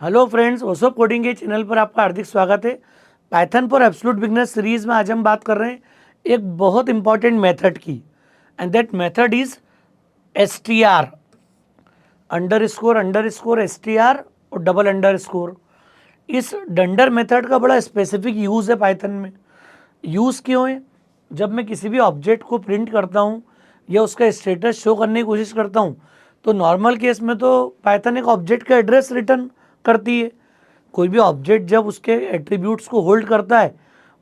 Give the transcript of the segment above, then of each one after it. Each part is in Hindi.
हेलो फ्रेंड्स, ओसो कोडिंग के चैनल पर आपका हार्दिक स्वागत है। Python for absolute beginner series में आज हम बात कर रहे हैं एक बहुत इंपॉर्टेंट मेथड की, and that method is str under score str और डबल अंडर स्कोर। इस डंडर मेथड का बड़ा स्पेसिफिक यूज़ है पाइथन में। यूज़ क्यों है? जब मैं किसी भी ऑब्जेक्ट को प्रिंट करता हूँ या उसका स्टेटस शो करने की कोशिश करता हूँ, तो नॉर्मल केस में तो पाइथन एक ऑब्जेक्ट का एड्रेस रिटर्न करती है। कोई भी ऑब्जेक्ट जब उसके एट्रीब्यूट्स को होल्ड करता है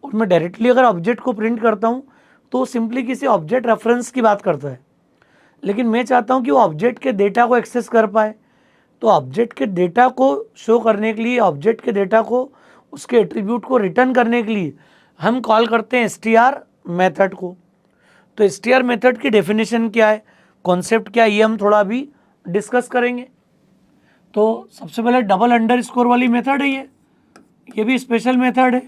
और मैं डायरेक्टली अगर ऑब्जेक्ट को प्रिंट करता हूँ तो सिंपली किसी ऑब्जेक्ट रेफरेंस की बात करता है। लेकिन मैं चाहता हूँ कि वो ऑब्जेक्ट के डेटा को एक्सेस कर पाए, तो ऑब्जेक्ट के डेटा को शो करने के लिए, ऑब्जेक्ट के डेटा को, उसके एट्रीब्यूट को रिटर्न करने के लिए हम कॉल करते हैं str मेथड को। तो str मेथड की डेफिनेशन क्या है, कॉन्सेप्ट क्या है, ये हम थोड़ा अभी डिस्कस करेंगे। तो सबसे पहले डबल अंडर स्कोर वाली मेथड है ये भी स्पेशल मेथड है।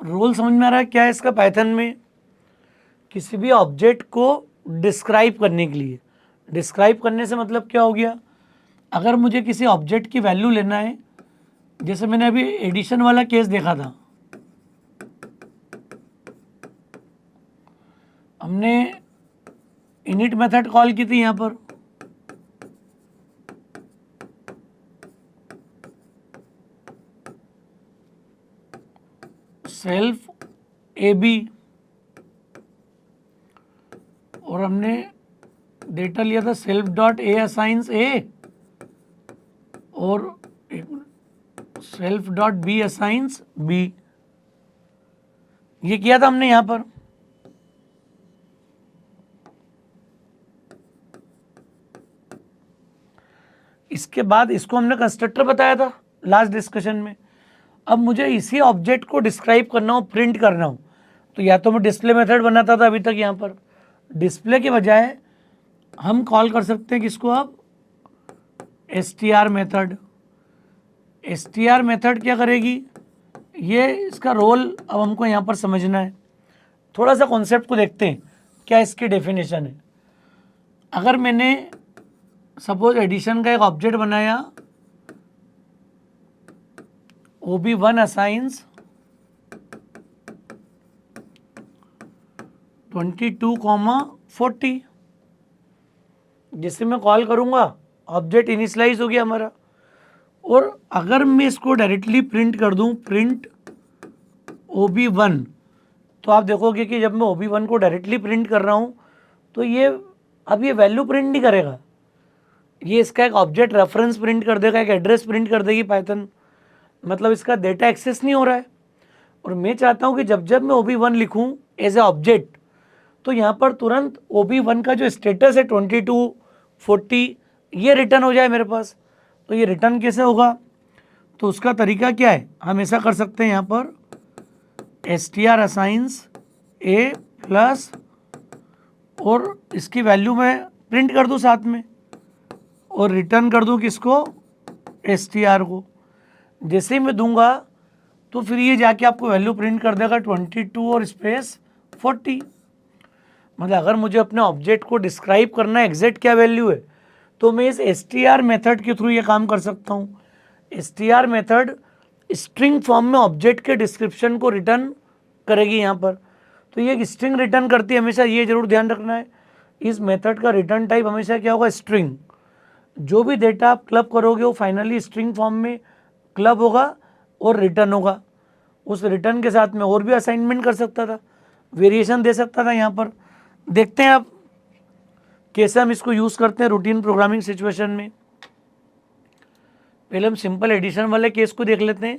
रूल समझ में आ रहा है क्या है इसका? पाइथन में किसी भी ऑब्जेक्ट को डिस्क्राइब करने के लिए, डिस्क्राइब करने से मतलब क्या हो गया, अगर मुझे किसी ऑब्जेक्ट की वैल्यू लेना है, जैसे मैंने अभी एडिशन वाला केस देखा था, हमने इनिट मेथड कॉल की थी यहाँ पर, सेल्फ ए बी, और हमने डेटा लिया था self dot a assigns a और self dot b assigns b. ये किया था हमने यहाँ पर। इसके बाद इसको हमने कंस्ट्रक्टर बताया था लास्ट डिस्कशन में। अब मुझे इसी ऑब्जेक्ट को डिस्क्राइब करना हो, प्रिंट करना हो, तो या तो मैं डिस्प्ले मेथड बनाता था अभी तक, यहाँ पर डिस्प्ले के बजाय हम कॉल कर सकते हैं किसको, अब str मेथड। str मेथड क्या करेगी, ये इसका रोल अब हमको यहाँ पर समझना है। थोड़ा सा कॉन्सेप्ट को देखते हैं क्या इसकी डेफिनेशन है। अगर मैंने सपोज एडिशन का एक ऑब्जेक्ट बनाया, ob1 असाइंस 22,40, जिसे मैं कॉल करूंगा, ऑब्जेक्ट इनिशलाइज हो गया हमारा। और अगर मैं इसको डायरेक्टली प्रिंट कर दूं, प्रिंट ob1, तो आप देखोगे कि जब मैं ob1 को डायरेक्टली प्रिंट कर रहा हूं तो ये अब ये वैल्यू प्रिंट नहीं करेगा, ये इसका एक ऑब्जेक्ट रेफरेंस प्रिंट कर देगा, एक एड्रेस प्रिंट कर देगी पाइथन। मतलब इसका डेटा एक्सेस नहीं हो रहा है। और मैं चाहता हूं कि जब जब मैं ob1 लिखूं एज ए ऑब्जेक्ट, तो यहाँ पर तुरंत ob1 का जो स्टेटस है 2240 ये रिटर्न हो जाए मेरे पास। तो ये रिटर्न कैसे होगा? तो उसका तरीका क्या है, हम ऐसा कर सकते हैं, यहाँ पर str असाइंस a प्लस, और इसकी वैल्यू मैं प्रिंट कर दूँ साथ में, और रिटर्न कर दूँ किसको, str को। जैसे ही मैं दूंगा तो फिर ये जाके आपको वैल्यू प्रिंट कर देगा 22 और स्पेस 40। मतलब अगर मुझे अपने ऑब्जेक्ट को डिस्क्राइब करना है एग्जैक्ट क्या वैल्यू है, तो मैं इस str मेथड के थ्रू ये काम कर सकता हूँ। str मेथड स्ट्रिंग फॉर्म में ऑब्जेक्ट के डिस्क्रिप्शन को रिटर्न करेगी यहाँ पर। तो ये एक स्ट्रिंग रिटर्न करती है हमेशा, ये जरूर ध्यान रखना है। इस मेथड का रिटर्न टाइप हमेशा क्या होगा, स्ट्रिंग। जो भी डेटा आप क्लब करोगे वो फाइनली स्ट्रिंग फॉर्म में क्लब होगा और रिटर्न होगा। उस रिटर्न के साथ में और भी असाइनमेंट कर सकता था, वेरिएशन दे सकता था। यहाँ पर देखते हैं आप कैसे हम इसको यूज़ करते हैं रूटीन प्रोग्रामिंग सिचुएशन में। पहले हम सिंपल एडिशन वाले केस को देख लेते हैं।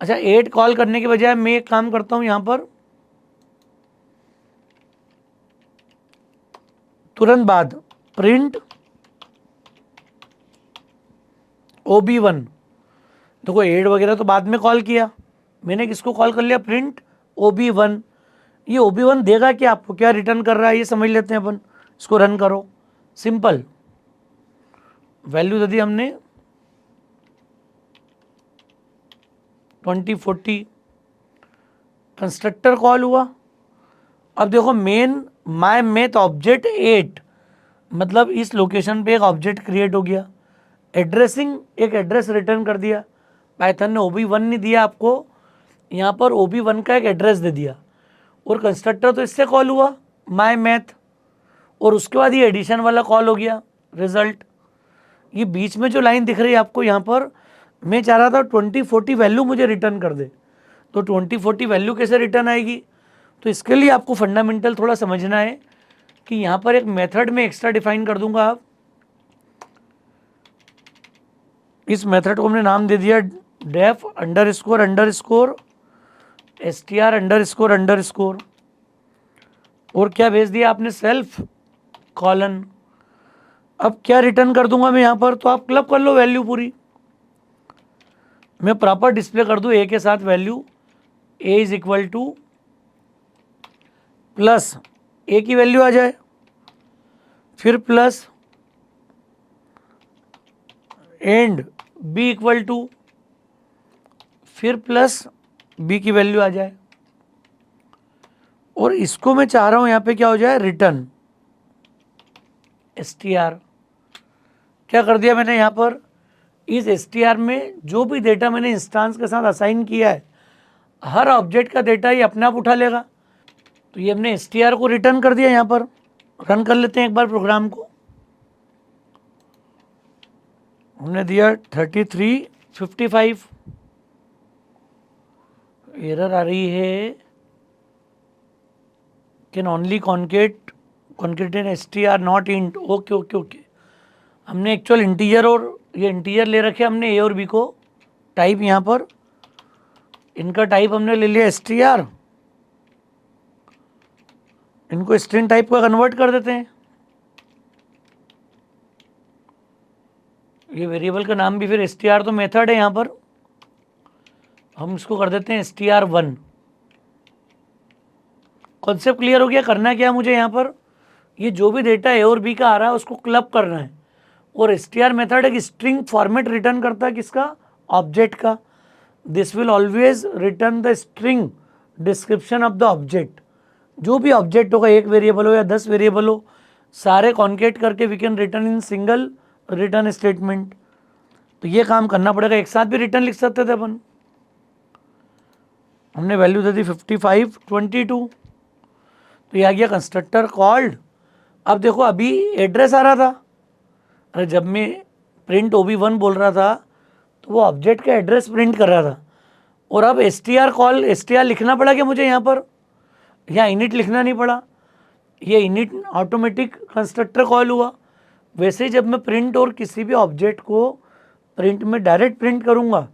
अच्छा, 8 कॉल करने के बजाय मैं एक काम करता हूँ, यहाँ पर तुरंत बाद प्रिंट ob1। देखो 8 वगैरह तो बाद में कॉल किया, मैंने किसको कॉल कर लिया, प्रिंट ob1। ये ob1 देगा कि आपको क्या रिटर्न कर रहा है ये समझ लेते हैं अपन। इसको रन करो, सिंपल वैल्यू दे दी हमने 2040, कंस्ट्रक्टर कॉल हुआ। अब देखो मेन माई मैथ ऑब्जेक्ट 8, मतलब इस लोकेशन पे एक ऑब्जेक्ट क्रिएट हो गया। एड्रेसिंग, एक एड्रेस रिटर्न कर दिया। पाइथन ने OB1 नहीं दिया आपको, यहाँ पर OB1 का एक एड्रेस दे दिया। और कंस्ट्रक्टर तो इससे कॉल हुआ माई मैथ, और उसके बाद ये एडिशन वाला कॉल हो गया रिजल्ट। ये बीच में जो लाइन दिख रही है आपको यहाँ पर, मैं चाह रहा था 2040 वैल्यू मुझे रिटर्न कर दे, तो 2040 वैल्यू कैसे रिटर्न आएगी? तो इसके लिए आपको फंडामेंटल थोड़ा समझना है कि यहाँ पर एक मेथड में एक्स्ट्रा डिफाइन कर दूंगा। आप इस मेथड को हमने नाम दे दिया def underscore underscore str underscore underscore, और क्या भेज दिया आपने? Self colon. अब क्या रिटर्न कर दूंगा मैं यहाँ पर, तो आप क्लब कर लो वैल्यू पूरी। मैं प्रॉपर डिस्प्ले कर दूं ए के साथ value, A is equal to plus A की वैल्यू आ जाए, फिर plus and B equal to, फिर प्लस बी की वैल्यू आ जाए। और इसको मैं चाह रहा हूं यहाँ पे क्या हो जाए? Return str। क्या कर दिया मैंने यहाँ पर? इस str में जो भी डेटा मैंने इंस्टांस के साथ असाइन किया है, हर ऑब्जेक्ट का डेटा ये अपने आप उठा लेगा। तो ये हमने str को रिटर्न कर दिया। यहाँ पर रन कर लेते हैं एक बार प्रोग्राम को। हमने दिया 3355, एरर आ रही है, can only concatenate str not int. Okay okay okay, हमने एक्चुअल इंटीजर और ये इंटीजर ले रखे हमने ए और बी को टाइप। यहाँ पर इनका टाइप हमने ले लिया str, इनको स्ट्रिंग टाइप का कन्वर्ट कर देते हैं। ये वेरिएबल का नाम भी फिर str तो मेथड है, यहाँ पर हम इसको कर देते हैं str1। कॉन्सेप्ट क्लियर हो गया? करना क्या मुझे यहाँ पर, ये जो भी डेटा ए और बी का आ रहा है उसको क्लब करना है। और str मेथड एक स्ट्रिंग फॉर्मेट रिटर्न करता है, किसका? ऑब्जेक्ट का। This will always return the string description of the object. जो भी ऑब्जेक्ट होगा, एक वेरिएबल हो या 10 वेरिएबल हो, सारे कॉन्केट करके we can return in single return statement. तो ये काम करना पड़ेगा। एक साथ भी रिटर्न लिख सकते थे अपन। हमने वैल्यू दे दी 5522, तो ये आ गया कंस्ट्रक्टर कॉल्ड। अब देखो अभी एड्रेस आ रहा था, अरे जब मैं प्रिंट OB1 बोल रहा था तो वो ऑब्जेक्ट का एड्रेस प्रिंट कर रहा था। और अब str कॉल, str लिखना पड़ा कि मुझे यहाँ पर, यहाँ इनिट लिखना नहीं पड़ा, ये इनिट ऑटोमेटिक कंस्ट्रक्टर कॉल हुआ। वैसे ही जब मैं प्रिंट और किसी भी ऑब्जेक्ट को प्रिंट में डायरेक्ट प्रिंट करूँगा,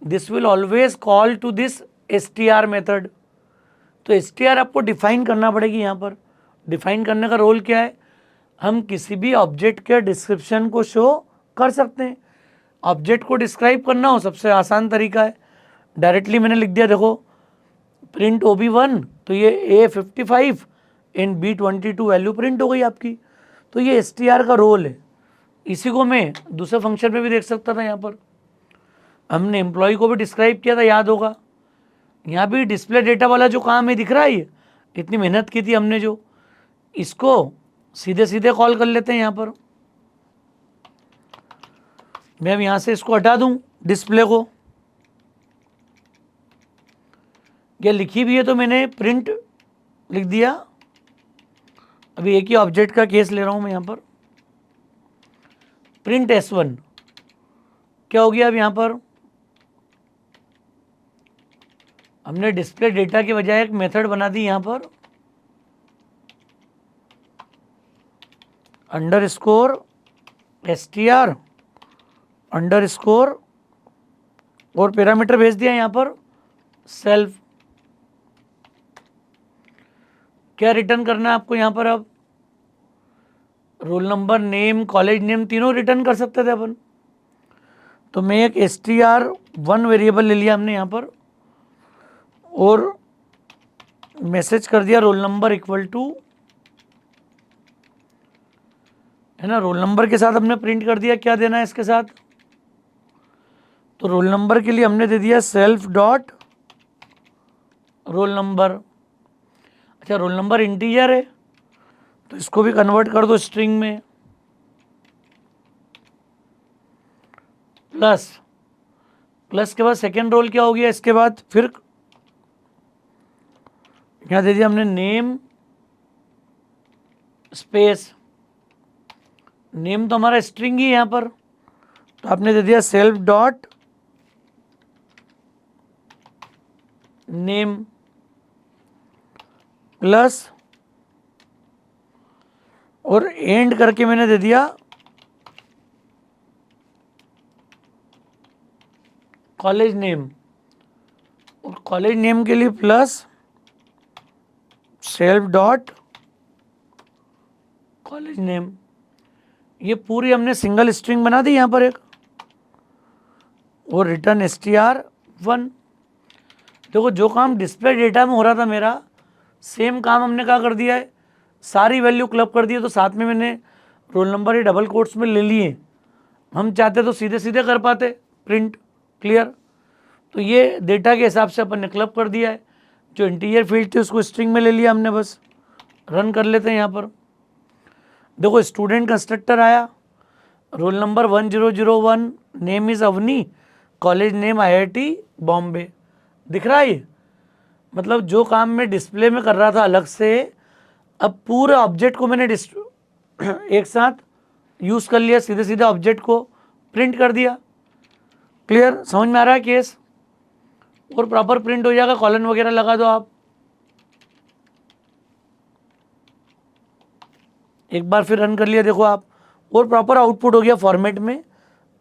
this will always call to this str method. तो str आपको डिफाइन करना पड़ेगी। यहाँ पर डिफाइन करने का रोल क्या है? हम किसी भी ऑब्जेक्ट के डिस्क्रिप्शन को शो कर सकते हैं। ऑब्जेक्ट को डिस्क्राइब करना हो, सबसे आसान तरीका है, डायरेक्टली मैंने लिख दिया, देखो प्रिंट OB1, तो ये A55 and B22 value print हो गई आपकी। तो ये str का रोल है। इसी को मैं दूसरे फंक्शन में भी देख सकता था। यहाँ पर हमने एम्प्लॉय को भी डिस्क्राइब किया था, याद होगा। यहाँ भी डिस्प्ले डेटा वाला जो काम है दिख रहा है, ये इतनी मेहनत की थी हमने, जो इसको सीधे सीधे कॉल कर लेते हैं। यहाँ पर मैं अब यहाँ से इसको हटा दूँ डिस्प्ले को, ये लिखी भी है तो मैंने प्रिंट लिख दिया। अभी एक ही ऑब्जेक्ट का केस ले रहा हूँ मैं। यहाँ पर प्रिंट S1 क्या हो गया? अब यहाँ पर हमने डिस्प्ले डेटा के बजाय एक मेथड बना दी यहाँ पर, अंडरस्कोर str अंडरस्कोर, और पैरामीटर भेज दिया यहाँ पर सेल्फ। क्या रिटर्न करना है आपको यहाँ पर? अब roll number, name, college name तीनों रिटर्न कर सकते थे अपन। तो मैं एक str1 वेरिएबल ले लिया हमने यहाँ पर, और मैसेज कर दिया रोल नंबर इक्वल टू, है ना, रोल नंबर के साथ हमने प्रिंट कर दिया। क्या देना है इसके साथ? तो रोल नंबर के लिए हमने दे दिया सेल्फ डॉट रोल नंबर। अच्छा, रोल नंबर इंटीजर है तो इसको भी कन्वर्ट कर दो स्ट्रिंग में, प्लस प्लस के बाद सेकेंड रोल क्या हो गया, इसके बाद फिर क्या दे दिया हमने, नेम स्पेस, नेम तो हमारा स्ट्रिंग ही है यहाँ पर, तो आपने दे दिया सेल्फ डॉट नेम प्लस, और एंड करके मैंने दे दिया कॉलेज नेम, और कॉलेज नेम के लिए plus self dot college name. ये पूरी हमने सिंगल स्ट्रिंग बना दी यहाँ पर एक, और रिटर्न str1। देखो जो काम डिस्प्ले डेटा में हो रहा था मेरा, सेम काम हमने क्या कर दिया है, सारी वैल्यू क्लब कर दी है, तो साथ में मैंने रोल नंबर ये डबल कोट्स में ले लिए। हम चाहते तो सीधे सीधे कर पाते प्रिंट, क्लियर। तो ये डेटा के हिसाब से अपन ने क्लब कर दिया है, जो इंटीजर फील्ड थी उसको स्ट्रिंग में ले लिया हमने। बस रन कर लेते हैं यहाँ पर। देखो स्टूडेंट कंस्ट्रक्टर आया, roll number 1001, name is Avani, college name IIT Bombay, दिख रहा है ये। मतलब जो काम मैं डिस्प्ले में कर रहा था अलग से, अब पूरे ऑब्जेक्ट को मैंने एक साथ यूज़ कर लिया, सीधे सीधे ऑब्जेक्ट को प्रिंट कर दिया। क्लियर, समझ में आ रहा है केस। और प्रॉपर प्रिंट हो जाएगा, कॉलन वगैरह लगा दो आप। एक बार फिर रन कर लिया, देखो आप, और प्रॉपर आउटपुट हो गया फॉर्मेट में,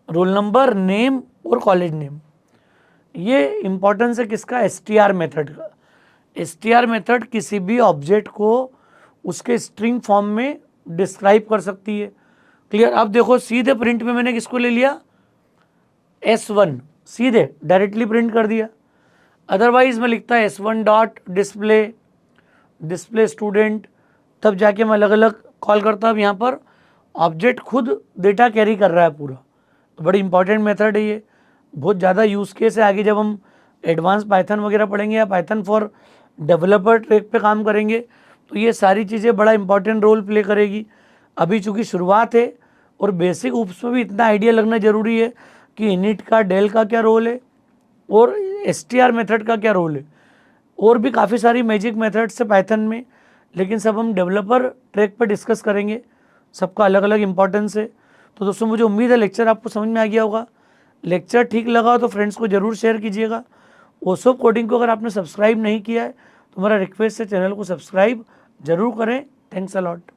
रोल नंबर, नेम और कॉलेज नेम। ये इंपॉर्टेंस है किसका, str मेथड का। str मेथड किसी भी ऑब्जेक्ट को उसके स्ट्रिंग फॉर्म में डिस्क्राइब कर सकती है। क्लियर। अब देखो सीधे प्रिंट में मैंने किसको ले लिया, S1, सीधे डायरेक्टली प्रिंट कर दिया। अदरवाइज मैं लिखता है S1 dot display, display student, तब जाके मैं अलग अलग कॉल करता हूँ। यहाँ पर ऑब्जेक्ट खुद डेटा कैरी कर रहा है पूरा, तो बड़ी इंपॉर्टेंट मेथड है ये, बहुत ज़्यादा यूज़ केस है। आगे जब हम एडवांस पाइथन वगैरह पढ़ेंगे या पाइथन फॉर डेवलपर ट्रैक पे काम करेंगे, तो ये सारी चीज़ें बड़ा इंपॉर्टेंट रोल प्ले करेगी। अभी चूँकि शुरुआत है और बेसिक ऊप्स में भी इतना आइडिया लगना ज़रूरी है कि इनिट का, डेल का क्या रोल है और str मेथड का क्या रोल है। और भी काफ़ी सारी मैजिक मेथड्स है पाइथन में, लेकिन सब हम डेवलपर ट्रैक पर डिस्कस करेंगे, सबका अलग अलग इंपॉर्टेंस है। तो दोस्तों मुझे उम्मीद है लेक्चर आपको समझ में आ गया होगा। लेक्चर ठीक लगा हो तो फ्रेंड्स को ज़रूर शेयर कीजिएगा। ओसोप कोडिंग को अगर आपने सब्सक्राइब नहीं किया है तो मेरा रिक्वेस्ट है चैनल को सब्सक्राइब जरूर करें। Thanks a lot.